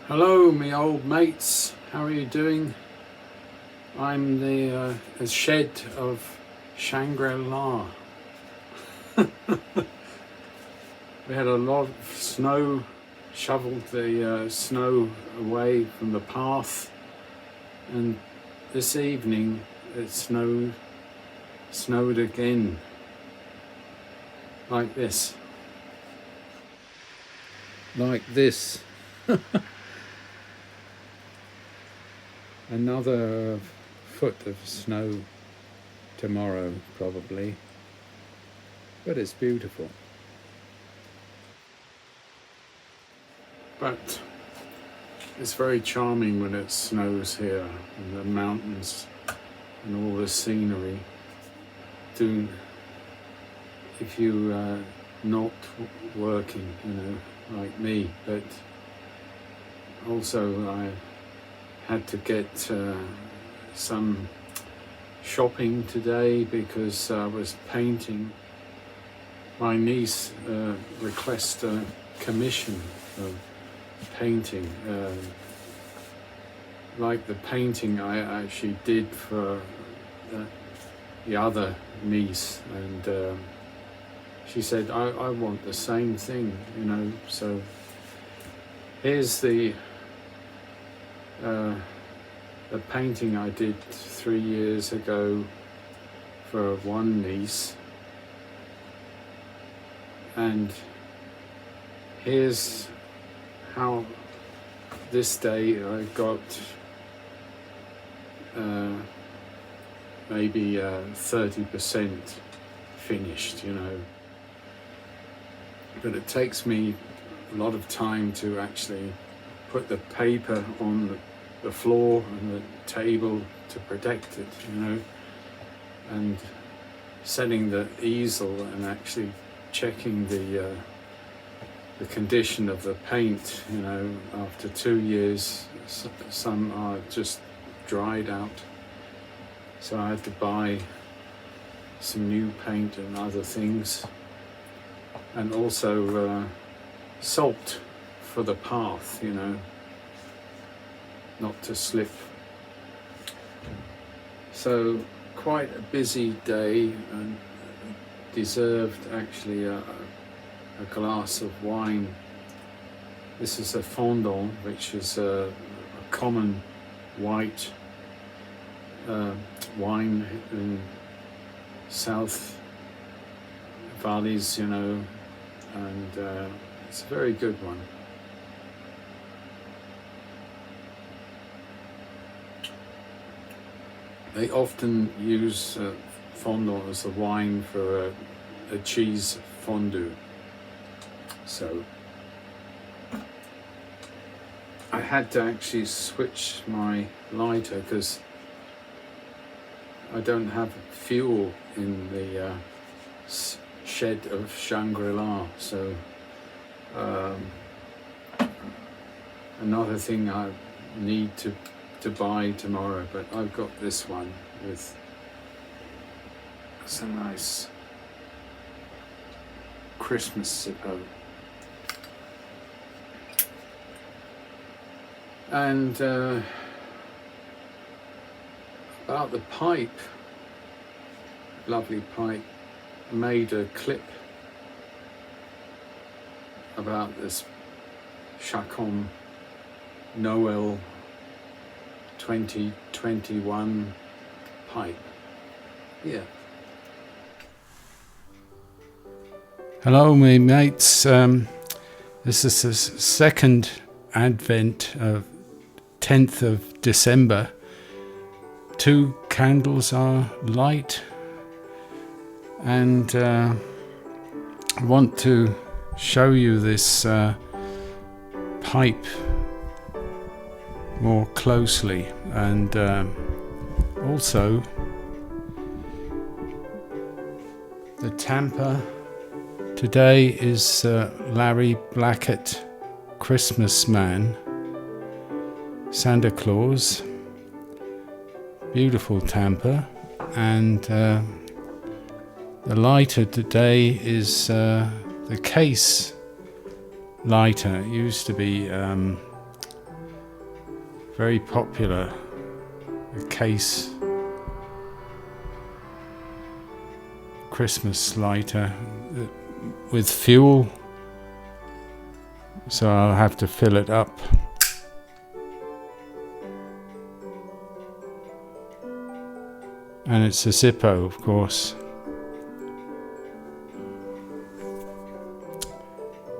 Hello, me old mates. How are you doing? I'm the Shed of Shangri-La. We had a lot of snow, shoveled the snow away from the path, and this evening it snowed again, like this. Another foot of snow tomorrow, probably, but it's beautiful. But it's very charming when it snows here, and the mountains and all the scenery. If you not working, like me, but also I had to get some shopping today because I was painting. My niece requested a commission for painting, like the painting I actually did for the other niece, and she said, I want the same thing, so here's the painting I did 3 years ago for one niece, and here's how this day I got maybe 30% finished, but it takes me a lot of time to actually put the paper on the floor and the table to protect it, and setting the easel and actually checking the condition of the paint, after 2 years, some are just dried out. So I had to buy some new paint and other things, and also salt for the path, not to slip. So quite a busy day, and deserved actually a glass of wine. This is a fondant, which is a common white wine in South Valleys, and it's a very good one. They often use fondant as a wine for a cheese fondue. So I had to actually switch my lighter because I don't have fuel in the Shed of Shangri-La. So another thing I need to buy tomorrow, but I've got this one with some nice Christmas Zippo. And about the pipe, lovely pipe, made a clip about this Chacom Nöel 2021 pipe. Yeah. Hello, me mates. This is the Second Advent of 10th of December. 2 candles are light, and I want to show you this pipe more closely, and also the tamper. Today is Larry Blackett, Christmas Man, Santa Claus, beautiful tamper, and the lighter today is the case lighter. It used to be very popular, a case Christmas lighter with fuel, so I'll have to fill it up. And it's a Zippo, of course.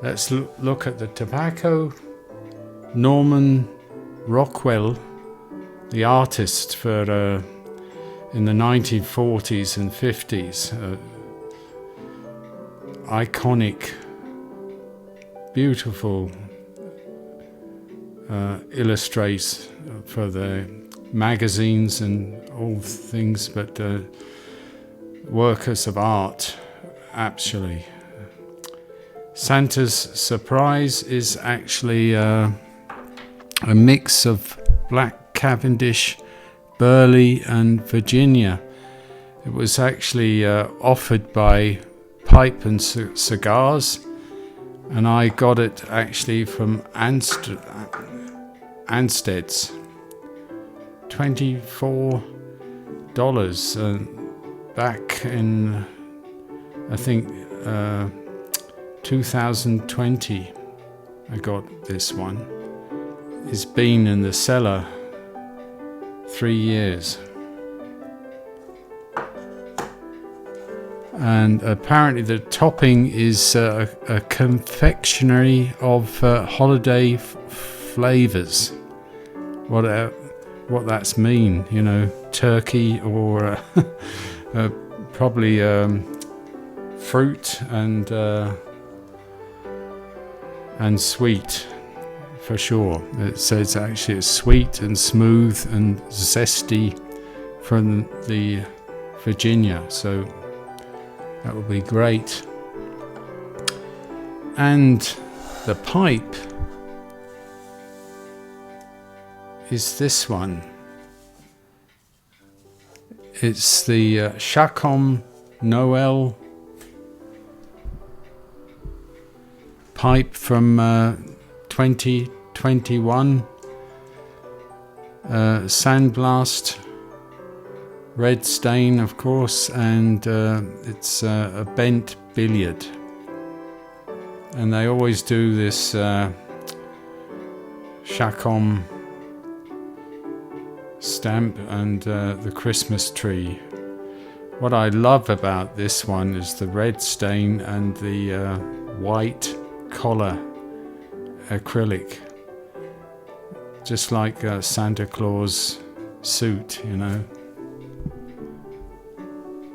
Let's look at the tobacco. Norman Rockwell, the artist for in the 1940s and 50s, iconic, beautiful illustrates for the magazines and all things, but works of art, actually. Santa's Surprise is actually a mix of Black Cavendish, Burley and Virginia. It was actually offered by Pipe&Cigars, and I got it actually from Anstead's. $24 back in, I think, 2020 I got this one. It's been in the cellar 3 years, and apparently the topping is a confectionery of holiday flavors. What that's mean, you know, turkey or probably fruit and sweet for sure. It says actually it's sweet and smooth and zesty from the Virginia, so that will be great. And the pipe is this one. It's the Chacom Nöel pipe from 2021. Sandblast, red stain of course, and it's a bent billiard. And they always do this Chacom stamp and the Christmas tree. What I love about this one is the red stain and the white collar acrylic, just like a Santa Claus suit, you know.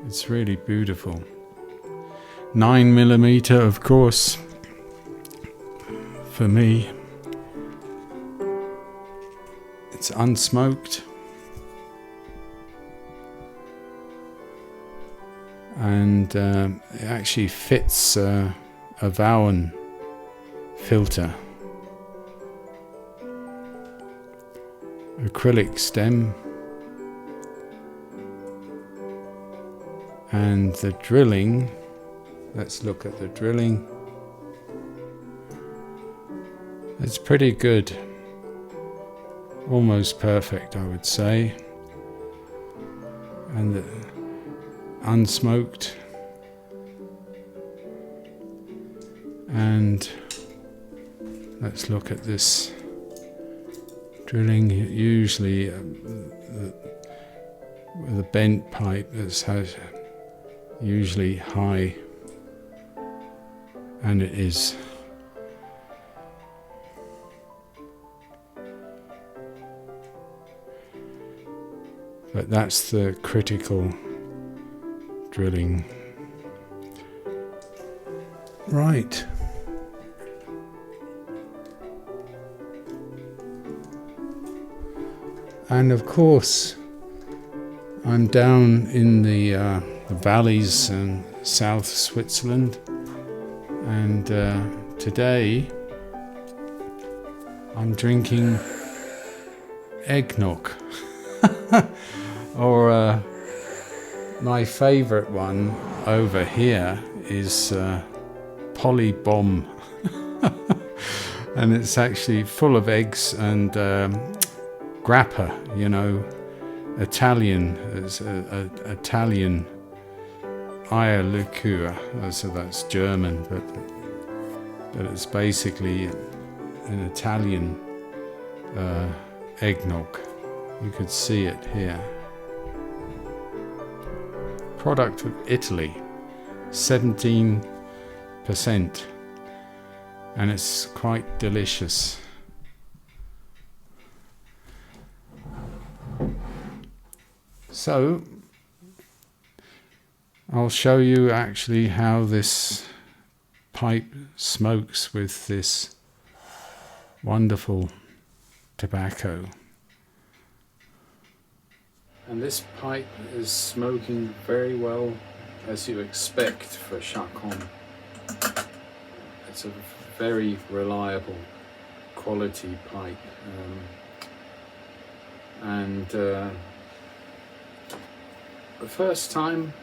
It's really beautiful. 9mm, of course, for me. It's unsmoked, and it actually fits a Avent filter. Acrylic stem, and the drilling. Let's look at the drilling. It's pretty good, almost perfect, I would say. And the unsmoked, and let's look at this drilling. Usually with a bent pipe, this has usually high, and it is. But that's the critical drilling. Right. And of course, I'm down in the valleys in South Switzerland, and today I'm drinking eggnog. Or my favourite one over here is Polybomb, and it's actually full of eggs and grappa, you know, Italian, Italian Eier liqueur, so that's German, but it's basically an Italian eggnog. You could see it here. Product of Italy, 17%, and it's quite delicious. So I'll show you actually how this pipe smokes with this wonderful tobacco. And this pipe is smoking very well, as you expect for Chacom. It's a very reliable quality pipe. The first time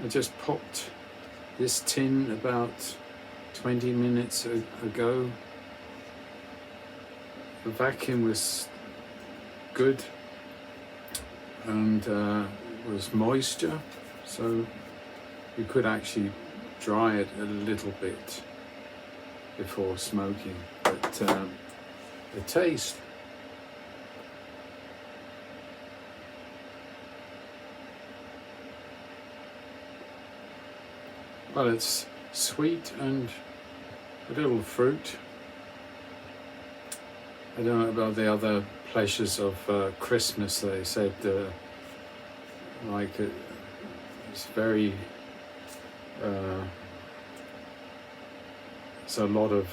I just popped this tin about 20 minutes ago. The vacuum was good and was moisture, so you could actually dry it a little bit before smoking. But the taste, well, it's sweet and a little fruit. I don't know about the other pleasures of Christmas. They said it's very there's a lot of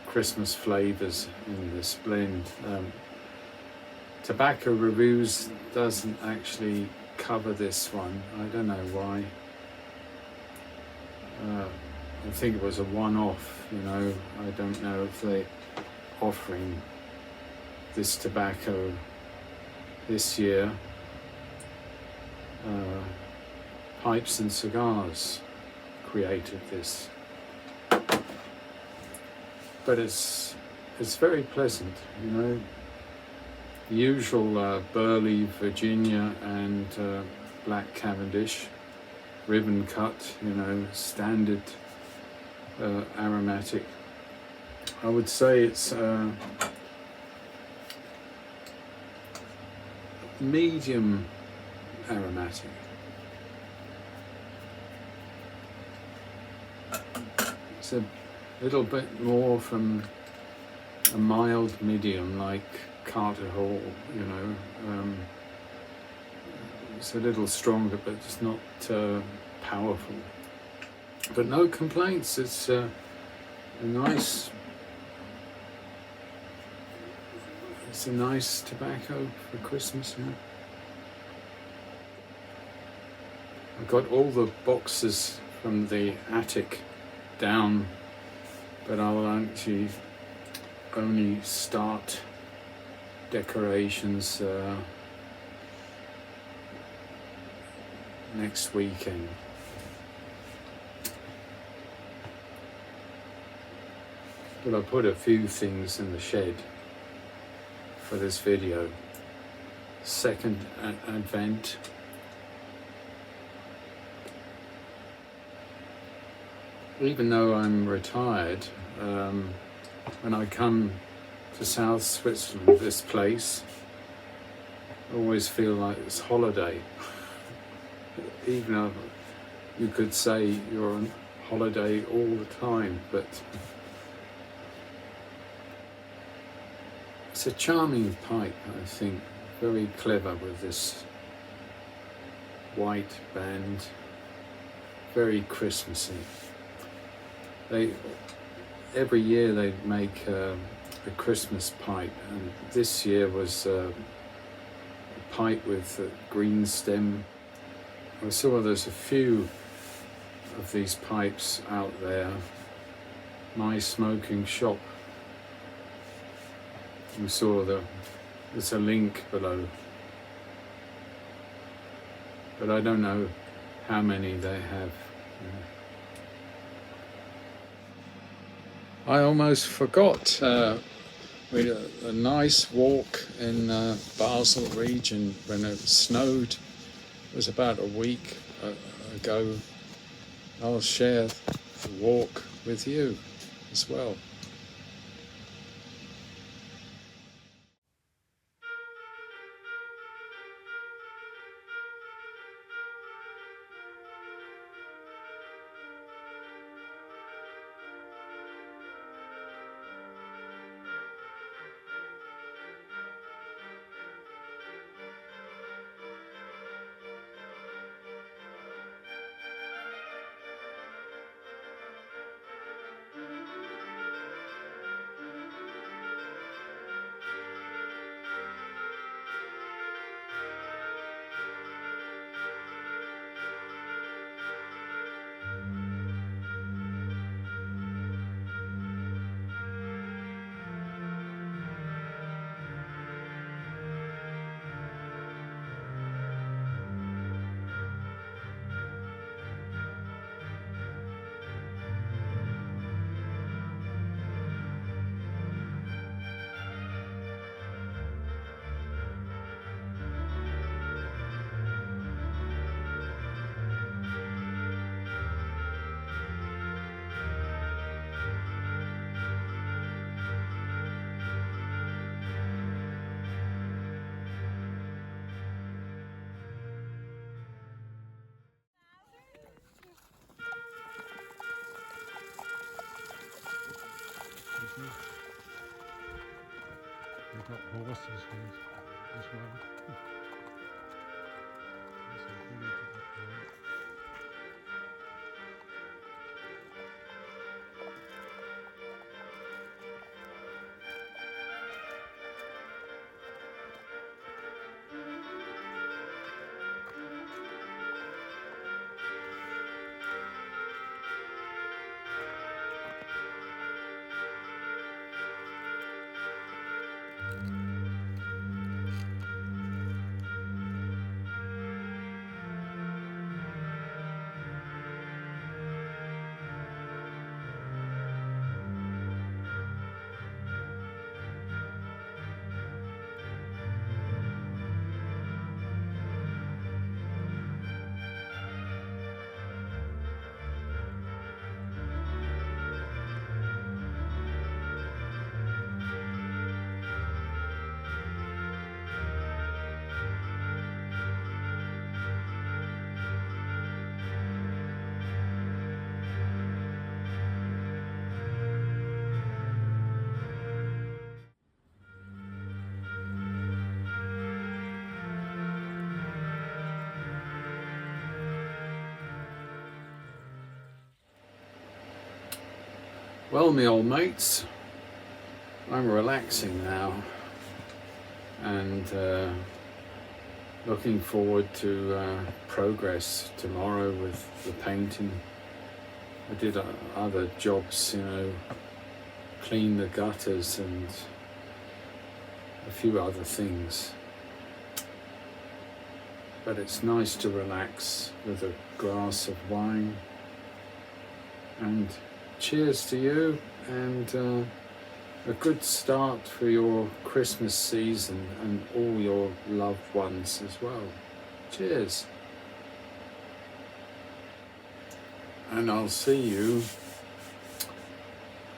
Christmas flavors in this blend. Tobacco Reviews doesn't actually cover this one. I don't know why. I think it was a one-off, you know. I don't know if they're offering this tobacco this year. Pipe&Cigars created this, but it's very pleasant, you know. The usual burley Virginia and black Cavendish, ribbon cut, you know, standard aromatic. I would say it's medium aromatic. It's a little bit more from a mild medium like Carter Hall, you know. It's a little stronger, but it's not powerful. But no complaints. It's a nice. It's a nice tobacco for Christmas. Yeah. I've got all the boxes from the attic down, but I'll actually only start decorations next weekend. But I put a few things in the shed for this video. Second Avent. Even though I'm retired, when I come to South Switzerland, this place, I always feel like it's holiday. Even though you could say you're on holiday all the time, but it's a charming pipe, I think, very clever with this white band, very Christmassy. Every year they make a Christmas pipe, and this year was a pipe with a green stem. I saw there's a few of these pipes out there. My Smoking Shop. You saw there's a link below, but I don't know how many they have. I almost forgot We had a nice walk in Basel region when it snowed. It was about a week ago. I'll share the walk with you as well. We've got horses here as well. There's a village at that point. Well, my old mates, I'm relaxing now and looking forward to progress tomorrow with the painting. I did other jobs, clean the gutters and a few other things. But it's nice to relax with a glass of wine. And cheers to you, and a good start for your Christmas season and all your loved ones as well. Cheers. And I'll see you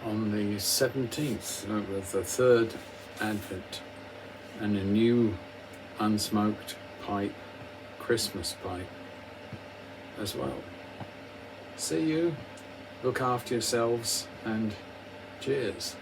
on the 17th with the Third Advent and a new unsmoked pipe, Christmas pipe as well. See you. Look after yourselves and cheers.